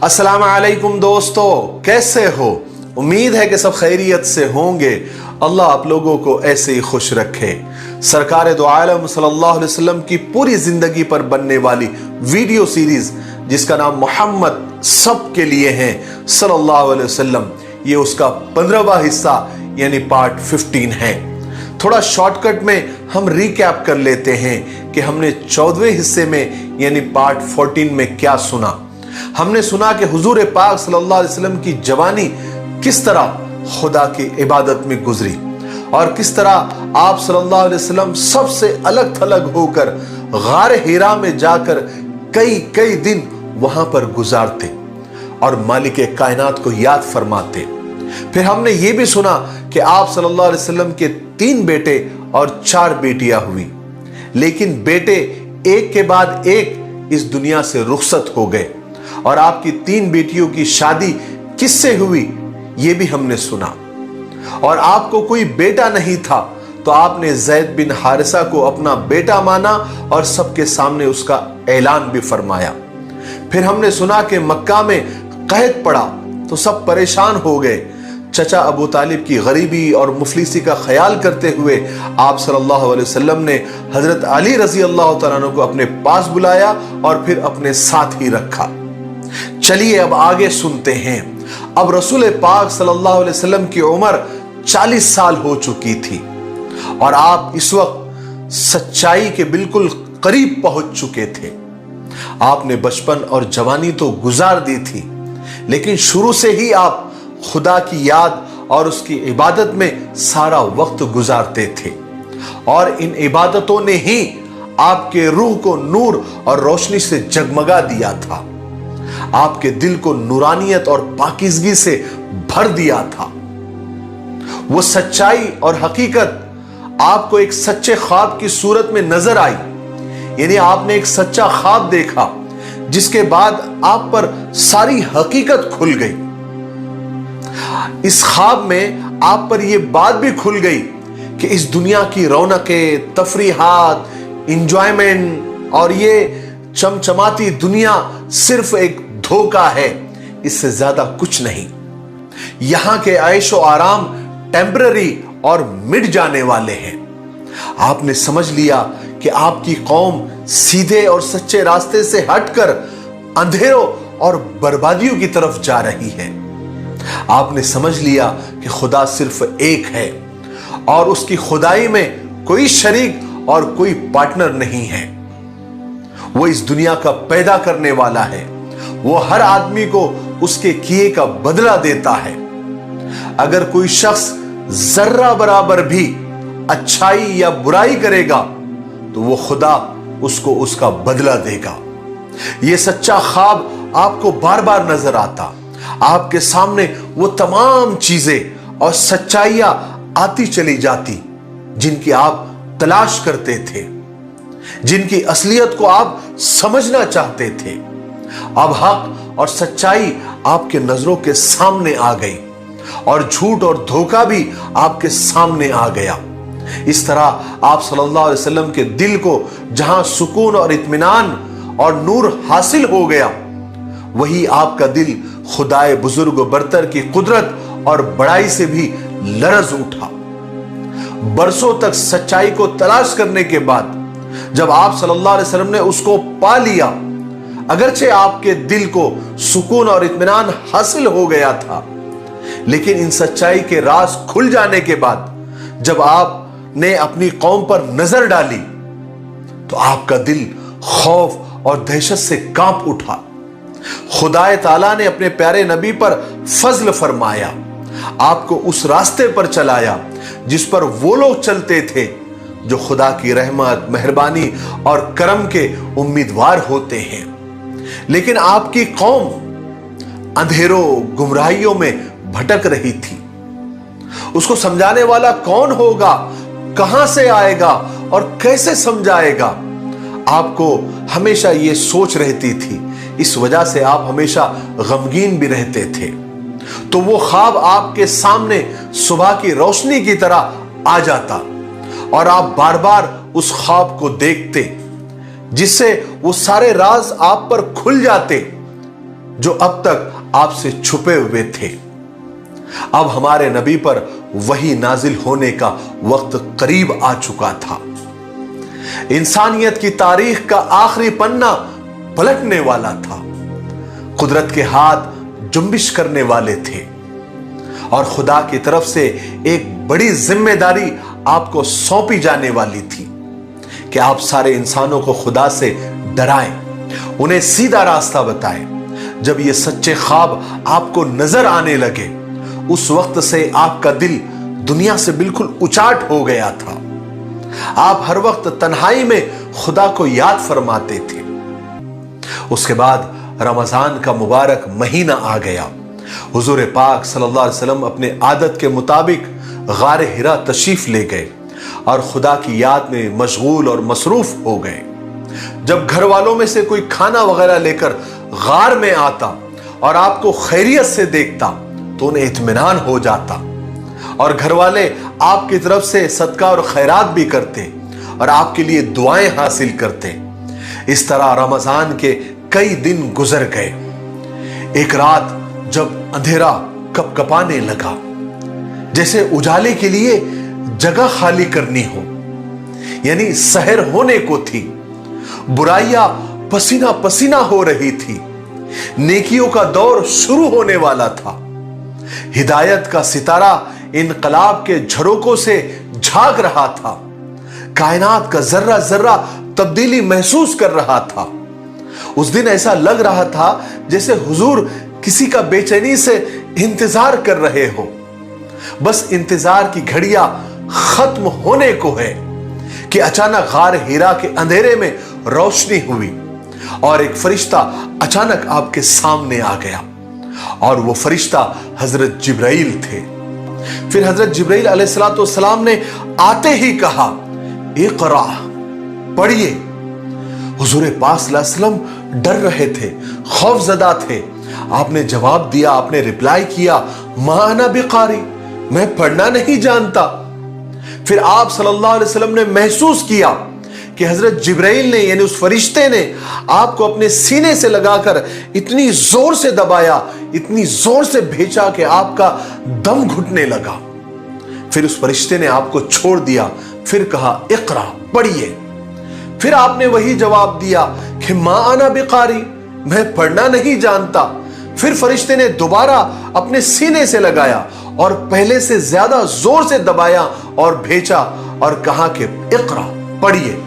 अस्सलाम वालेकुम दोस्तों, कैसे हो? उम्मीद है कि सब खैरियत से होंगे। अल्लाह आप लोगों को ऐसे ही खुश रखे। सरकार दो आलम सल्लल्लाहु अलैहि वसल्लम की पूरी जिंदगी पर बनने वाली वीडियो सीरीज जिसका नाम मोहम्मद सब के लिए है सल्लल्लाहु अलैहि वसल्लम, ये उसका 15वां हिस्सा यानी पार्ट 15 है। थोड़ा शॉर्टकट में हम रिकैप कर लेते हैं कि हमने 14वें हिस्से में यानी पार्ट 14 में क्या सुना। हमने सुना कि हुजूर पाक सल्लल्लाहु अलैहि वसल्लम की जवानी किस तरह खुदा की इबादत में गुजरी और किस तरह आप सल्लल्लाहु अलैहि वसल्लम सबसे अलग थलग होकर गार हिरा में जाकर कई कई दिन वहां पर गुजारते और मालिक कायनात को याद फरमाते। फिर हमने ये भी सुना कि आप सल्लल्लाहु अलैहि वसल्लम के 3 बेटे और 4 बेटियां हुई, लेकिन बेटे एक के बाद एक इस दुनिया से रुखसत हो गए और आपकी 3 बेटियों की शादी किससे हुई ये भी हमने सुना। और आपको कोई बेटा नहीं था तो आपने ज़ैद बिन हारिसा को अपना बेटा माना और सबके सामने उसका ऐलान भी फरमाया। फिर हमने सुना कि मक्का में कहत पड़ा तो सब परेशान हो गए। चचा अबू तालिब की गरीबी और मुफलिसी का ख्याल करते हुए आप सल्लल्लाहु अलैहि वसल्लम ने हजरत अली रजी अल्लाह तआला अन्हु को अपने पास बुलाया और फिर अपने साथ ही रखा। चलिए अब आगे सुनते हैं। अब रसूल पाक सल्लल्लाहु अलैहि वसल्लम की उम्र 40 साल हो चुकी थी और आप इस वक्त सच्चाई के बिल्कुल करीब पहुंच चुके थे। आपने बचपन और जवानी तो गुजार दी थी, लेकिन शुरू से ही आप खुदा की याद और उसकी इबादत में सारा वक्त गुजारते थे और इन इबादतों ने ही आपके रूह को नूर और रोशनी से जगमगा दिया था, आपके दिल को नूरानियत और पाकीज़गी से भर दिया था। वो सच्चाई और हकीकत आपको एक सच्चे ख्वाब की सूरत में नजर आई, यानी आपने एक सच्चा ख्वाब देखा जिसके बाद आप पर सारी हकीकत खुल गई। इस ख्वाब में आप पर यह बात भी खुल गई कि इस दुनिया की रौनकें, तफरीहात, इंजॉयमेंट और ये चमचमाती दुनिया सिर्फ एक धोखा है, इससे ज्यादा कुछ नहीं। यहां के ऐशो आराम टेम्पररी और मिट जाने वाले हैं। आपने समझ लिया कि आपकी कौम सीधे और सच्चे रास्ते से हटकर अंधेरों और बर्बादियों की तरफ जा रही है। आपने समझ लिया कि खुदा सिर्फ एक है और उसकी खुदाई में कोई शरीक और कोई पार्टनर नहीं है। वो इस दुनिया का पैदा करने वाला है। वो हर आदमी को उसके किए का बदला देता है। अगर कोई शख्स जर्रा बराबर भी अच्छाई या बुराई करेगा तो वो खुदा उसको उसका बदला देगा। ये सच्चा ख्वाब आपको बार बार नजर आता। आपके सामने वो तमाम चीजें और सच्चाइयां आती चली जाती जिनकी आप तलाश करते थे, जिनकी असलियत को आप समझना चाहते थे। अब हक और सच्चाई आपके नजरों के सामने आ गई और झूठ और धोखा भी आपके सामने आ गया। इस तरह आप सल्लल्लाहु अलैहि वसल्लम के दिल को जहां सुकून और इत्मीनान और नूर हासिल हो गया, वही आपका दिल खुदाए बुजुर्ग बरतर की कुदरत और बड़ाई से भी लरज उठा। बरसों तक सच्चाई को तलाश करने के बाद जब आप सल्लल्लाहु अलैहि वसल्लम ने उसको पा लिया, अगरचे आपके दिल को सुकून और इत्मीनान हासिल हो गया था, लेकिन इन सच्चाई के राज खुल जाने के बाद जब आपने अपनी कौम पर नजर डाली तो आपका दिल खौफ और दहशत से कांप उठा। खुदाए ताला ने अपने प्यारे नबी पर फजल फरमाया, आपको उस रास्ते पर चलाया जिस पर वो लोग चलते थे जो खुदा की रहमत, मेहरबानी और करम के उम्मीदवार होते हैं। लेकिन आपकी कौम अंधेरों, गुमराहियों में भटक रही थी। उसको समझाने वाला कौन होगा, कहां से आएगा और कैसे समझाएगा? आपको हमेशा ये सोच रहती थी। इस वजह से आप हमेशा गमगीन भी रहते थे। तो वो ख्वाब आपके सामने सुबह की रोशनी की तरह आ जाता और आप बार बार उस ख्वाब को देखते, जिससे वो सारे राज आप पर खुल जाते जो अब तक आपसे छुपे हुए थे। अब हमारे नबी पर वही नाजिल होने का वक्त करीब आ चुका था। इंसानियत की तारीख का आखिरी पन्ना पलटने वाला था। कुदरत के हाथ जुम्बिश करने वाले थे और खुदा की तरफ से एक बड़ी जिम्मेदारी आपको सौंपी जाने वाली थी कि आप सारे इंसानों को खुदा से डराएं, उन्हें सीधा रास्ता बताएं। जब ये सच्चे ख्वाब आपको नजर आने लगे, उस वक्त से आपका दिल दुनिया से बिल्कुल उचाट हो गया था। आप हर वक्त तन्हाई में खुदा को याद फरमाते थे। उसके बाद रमजान का मुबारक महीना आ गया। हुजूर पाक सल्लल्लाहु अलैहि वसल्लम अपने आदत के मुताबिक गार हिरा तशरीफ ले गए और खुदा की याद में मशगूल और मसरूफ हो गए। जब घर वालों में से कोई खाना वगैरह लेकर गार में आता और आपको खैरियत से देखता तो उन्हें इत्मीनान हो जाता और घर वाले आपकी तरफ से सदका और खैरात भी करते और आपके लिए दुआएं हासिल करते। इस तरह रमजान के कई दिन गुजर गए। एक रात जब अंधेरा कपकपाने लगा, जैसे उजाले के लिए जगह खाली करनी हो, यानी सहर होने को थी, बुराइयां पसीना पसीना हो रही थी, नेकियों का दौर शुरू होने वाला था। हिदायत का सितारा इनकलाब के झरोकों से झांक रहा था। कायनात का जर्रा जर्रा तब्दीली महसूस कर रहा था। उस दिन ऐसा लग रहा था जैसे हुजूर किसी का बेचैनी से इंतजार कर रहे हो। बस इंतजार की घड़ियां खत्म होने को है कि अचानक गार हिरा के अंधेरे में रोशनी हुई और एक फरिश्ता अचानक आपके सामने आ गया और वो फरिश्ता हजरत जिब्राइल थे। फिर हजरत जिब्राइल अलैहिस्सलाम ने आते ही कहा, इक़रा, पढ़िए। हुजूर पाक सल्लल्लाहु अलैहि वसल्लम डर रहे थे, खौफजदा थे। आपने जवाब दिया, आपने रिप्लाई किया, मा अना बिकारी, मैं पढ़ना नहीं जानता। फिर आप सल्लल्लाहु अलैहि वसल्लम ने महसूस किया कि हजरत जिब्राइल ने यानी उस फरिश्ते ने आपको अपने सीने से लगाकर इतनी जोर से दबाया, इतनी जोर से भेजा कि आपका दम घुटने लगा। फिर उस फरिश्ते ने आपको छोड़ दिया, फिर कहा, इक़रा, पढ़िए। फिर आपने वही जवाब दिया कि मा अना बिकारी, मैं पढ़ना नहीं जानता। फिर फरिश्ते ने दोबारा अपने सीने से लगाया और पहले से ज्यादा जोर से दबाया और भेजा और कहा कि इक़रा, पढ़िए।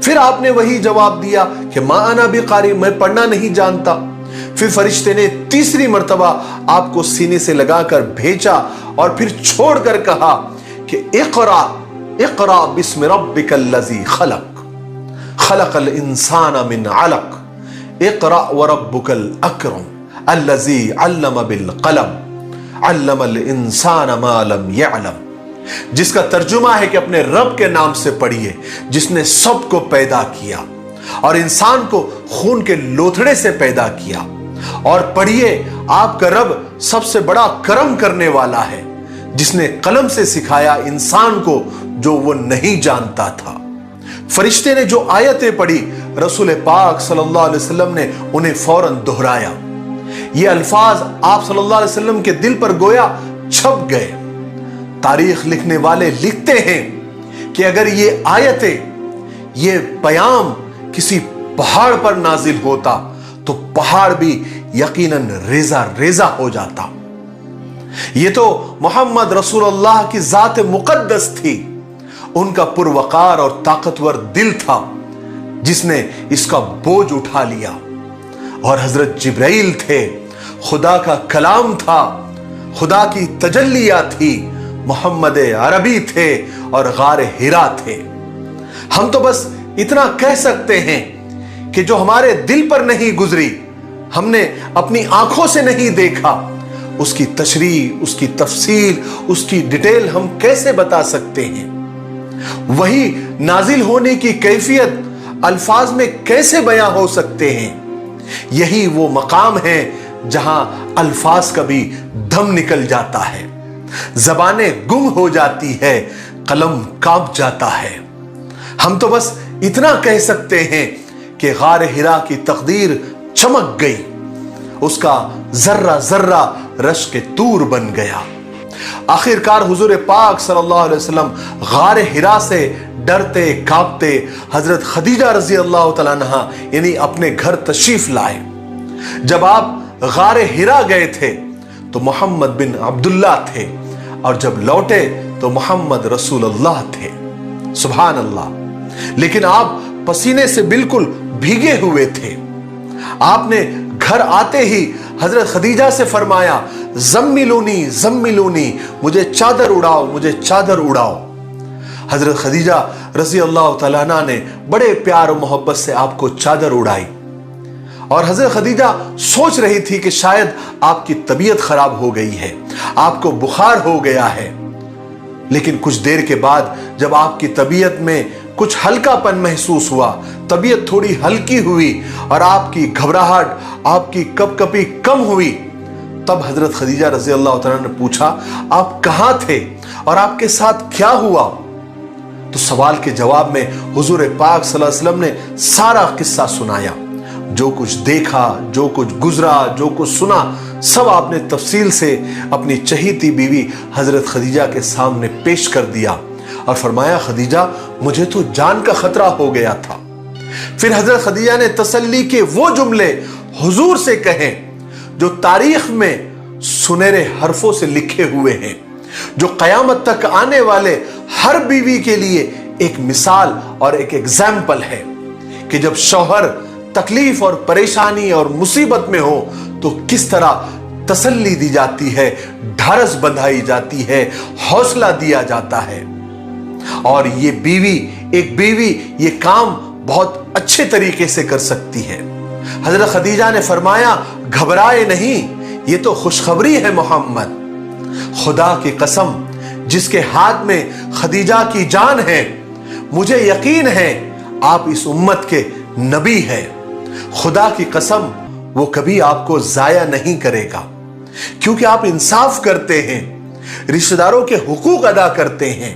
फिर आपने वही जवाब दिया कि मा अना बिकारी, मैं पढ़ना नहीं जानता। फिर फरिश्ते ने तीसरी मर्तबा आपको सीने से लगाकर भेजा और फिर छोड़कर कहा कि इक़रा, इक़रा बिस्मि रब्बिकल लज़ी खलक, खलक़ल इंसान मिन अलक, इक़रा व रब्बुकल अकरम अल्लज़ी अल्लम बिल क़लम, अल्लमल इंसान मा लम यअलम। जिसका तर्जुमा है कि अपने रब के नाम से पढ़िए जिसने सबको पैदा किया और इंसान को खून के लोथड़े से पैदा किया। और पढ़िए, आपका रब सबसे बड़ा करम करने वाला है जिसने कलम से सिखाया इंसान को जो वो नहीं जानता था। फरिश्ते ने जो आयतें पढ़ी, रसूल पाक सल्लल्लाहु अलैहि वसल्लम ने उन्हें फौरन दोहराया। ये अल्फाज आप सल्लल्लाहु अलैहि वसल्लम के दिल पर गोया छप गए। तारीख लिखने वाले लिखते हैं कि अगर ये आयतें, ये पैगाम किसी पहाड़ पर नाजिल होता तो पहाड़ भी यकीनन रेजा रेजा हो जाता। ये तो मोहम्मद रसूलुल्लाह की जात मुकद्दस थी, उनका पुरवकार और ताकतवर दिल था जिसने इसका बोझ उठा लिया। और हजरत जिब्राइल थे, खुदा का कलाम था, खुदा की तजल्लिया थी, मोहम्मद अरबी थे और गार हिरा थे। हम तो बस इतना कह सकते हैं कि जो हमारे दिल पर नहीं गुजरी, हमने अपनी आंखों से नहीं देखा, उसकी तशरीह, उसकी तफसील, उसकी डिटेल हम कैसे बता सकते हैं? वही नाजिल होने की कैफियत अल्फाज में कैसे बयां हो सकते हैं? यही वो मकाम है जहां अल्फाज का भी दम निकल जाता है, ज़बानें गुम हो जाती है, कलम कांप जाता है। हम तो बस इतना कह सकते हैं कि गार हिरा की तकदीर चमक गई, उसका जर्रा जर्रा रश्क तूर बन गया। आखिरकार हुजूर पाक सल्लल्लाहु अलैहि वसल्लम गारे हिरा से डरते कांपते हजरत खदीजा रजी अल्लाह तआला अन्हा यानी अपने घर तशरीफ लाए। जब आप गारे हिरा गए थे तो मोहम्मद बिन अब्दुल्ला थे, और जब लौटे तो मोहम्मद रसूलुल्लाह थे। सुभान अल्लाह। लेकिन आप पसीने से बिल्कुल भीगे हुए थे। आपने घर आते ही हजरत खदीजा से फरमाया, जम्मिलूनी जम्मिलूनी, मुझे चादर उड़ाओ, मुझे चादर उड़ाओ। हजरत खदीजा रजी अल्लाह तआला अन्हा ने बड़े प्यार और मोहब्बत से आपको चादर उड़ाई। और हजरत खदीजा सोच रही थी कि शायद आपकी तबीयत खराब हो गई है, आपको बुखार हो गया है। लेकिन कुछ देर के बाद जब आपकी तबीयत में कुछ हल्कापन महसूस हुआ, तबीयत थोड़ी हल्की हुई और आपकी घबराहट, आपकी कपकपी कम हुई, तब हजरत खदीजा रजी अल्लाह तआला ने पूछा, आप कहां थे और आपके साथ क्या हुआ? तो सवाल के जवाब में हुजूर पाक सल्लल्लाहु अलैहि वसल्लम ने सारा किस्सा सुनाया। जो कुछ देखा, जो कुछ गुजरा, जो कुछ सुना, सब आपने तफसील से अपनी चहीती बीवी हजरत खदीजा के सामने पेश कर दिया और फरमाया, खदीजा मुझे तो जान का खतरा हो गया था। फिर हजरत खदीजा ने तसल्ली के वो जुमले हुजूर से कहे जो तारीख में सुनहरे हरफों से लिखे हुए हैं, जो कयामत तक आने वाले हर बीवी के लिए एक मिसाल और एक एग्जाम्पल है कि जब शौहर तकलीफ और परेशानी और मुसीबत में हो तो किस तरह तसल्ली दी जाती है, ढारस बंधाई जाती है, हौसला दिया जाता है। और ये बीवी, एक बीवी ये काम बहुत अच्छे तरीके से कर सकती है। हजरत खदीजा ने फरमाया, घबराए नहीं, ये तो खुशखबरी है मोहम्मद। खुदा की कसम जिसके हाथ में खदीजा की जान है, मुझे यकीन है आप इस उम्मत के नबी हैं। खुदा की कसम वो कभी आपको जाया नहीं करेगा, क्योंकि आप इंसाफ करते हैं, रिश्तेदारों के हुकूक अदा करते हैं,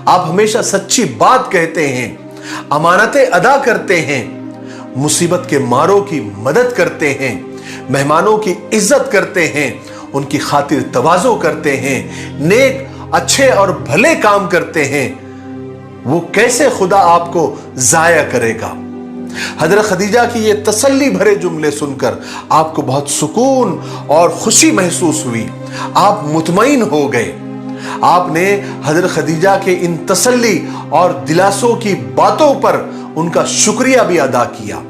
आप हमेशा सच्ची बात कहते हैं, अमानतें अदा करते हैं, मुसीबत के मारों की मदद करते हैं, मेहमानों की इज्जत करते हैं, उनकी खातिर तवाज़ो करते हैं, नेक अच्छे और भले काम करते हैं। वो कैसे खुदा आपको जाया करेगा? हजरत खदीजा की ये तसल्ली भरे जुमले सुनकर आपको बहुत सुकून और खुशी महसूस हुई, आप मुतमईन हो गए। आपने हजरत खदीजा के इन तसल्ली और दिलासों की बातों पर उनका शुक्रिया भी अदा किया।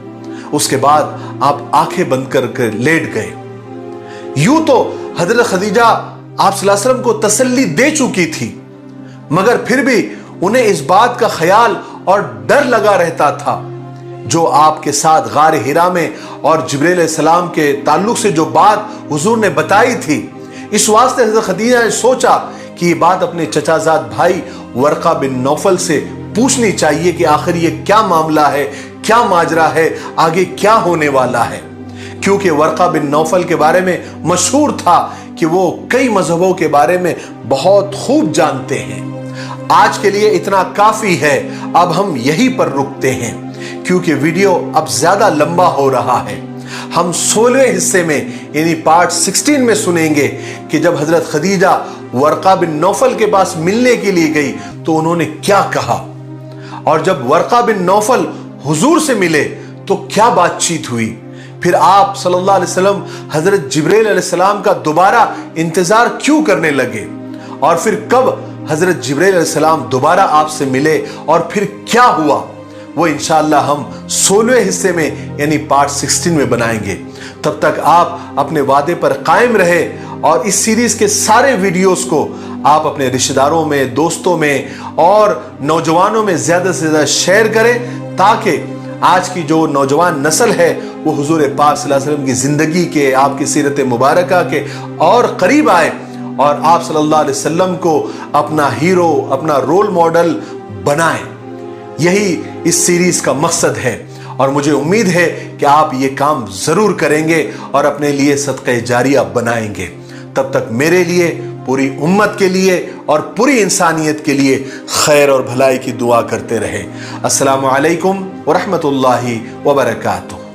उसके बाद आप आंखें बंद कर लेट गए। यूं तो हजरत खदीजा आप सल्लल्लाहु अलैहि वसल्लम को तसल्ली दे चुकी थी, मगर फिर भी उन्हें इस बात का ख्याल और डर लगा रहता था जो आपके साथ गार हिरा में और जिब्रील अलैहिस्सलाम के ताल्लुक से जो बात हुजूर ने बताई थी। इस वास्ते हजरत खदीजा ने सोचा कि ये बात अपने चचाजाद भाई वर्का बिन नौफल से पूछनी चाहिए कि आखिर ये क्या मामला है, क्या माजरा है, आगे क्या होने वाला है। क्योंकि वर्का बिन नौफल के बारे में मशहूर था कि वो कई मजहबों के बारे में बहुत खूब जानते हैं। आज के लिए इतना काफी है, अब हम यहीं पर रुकते हैं क्योंकि वीडियो अब ज्यादा लंबा हो रहा है। हम 16वें हिस्से में यानी पार्ट 16 में सुनेंगे कि जब हजरत खदीजा वर्का बिन नौफल के पास मिलने के लिए गई तो उन्होंने क्या कहा, और जब वर्का बिन नौफल हुजूर से मिले तो क्या बातचीत हुई। फिर आप सल्लल्लाहु अलैहि वसल्लम हजरत जिब्रील अलैहिस्सलाम का दोबारा इंतजार क्यों करने लगे, और फिर कब हजरत जिब्रील अलैहिस्सलाम दोबारा आपसे मिले और फिर क्या हुआ, वो इंशाअल्लाह हम 16वें हिस्से में यानी पार्ट 16 में बनाएंगे। तब तक आप अपने वादे पर कायम रहे और इस सीरीज के सारे वीडियोस को आप अपने रिश्तेदारों में, दोस्तों में और नौजवानों में ज्यादा से ज्यादा शेयर करें, ताकि आज की जो नौजवान नस्ल है वो हुजूर पाक सल्लल्लाहु अलैहि वसल्लम की जिंदगी के, आपकी सीरत मुबारका के और करीब आए और आप सल्लल्लाहु अलैहि वसल्लम को अपना हीरो, अपना रोल मॉडल बनाएं। यही इस सीरीज का मकसद है और मुझे उम्मीद है कि आप ये काम जरूर करेंगे और अपने लिए सदक़े जारिया बनाएंगे। तब तक मेरे लिए, पूरी उम्मत के लिए और पूरी इंसानियत के लिए खैर और भलाई की दुआ करते रहे। अस्सलामु अलैकुम व रहमतुल्लाहि व बरकातुहू।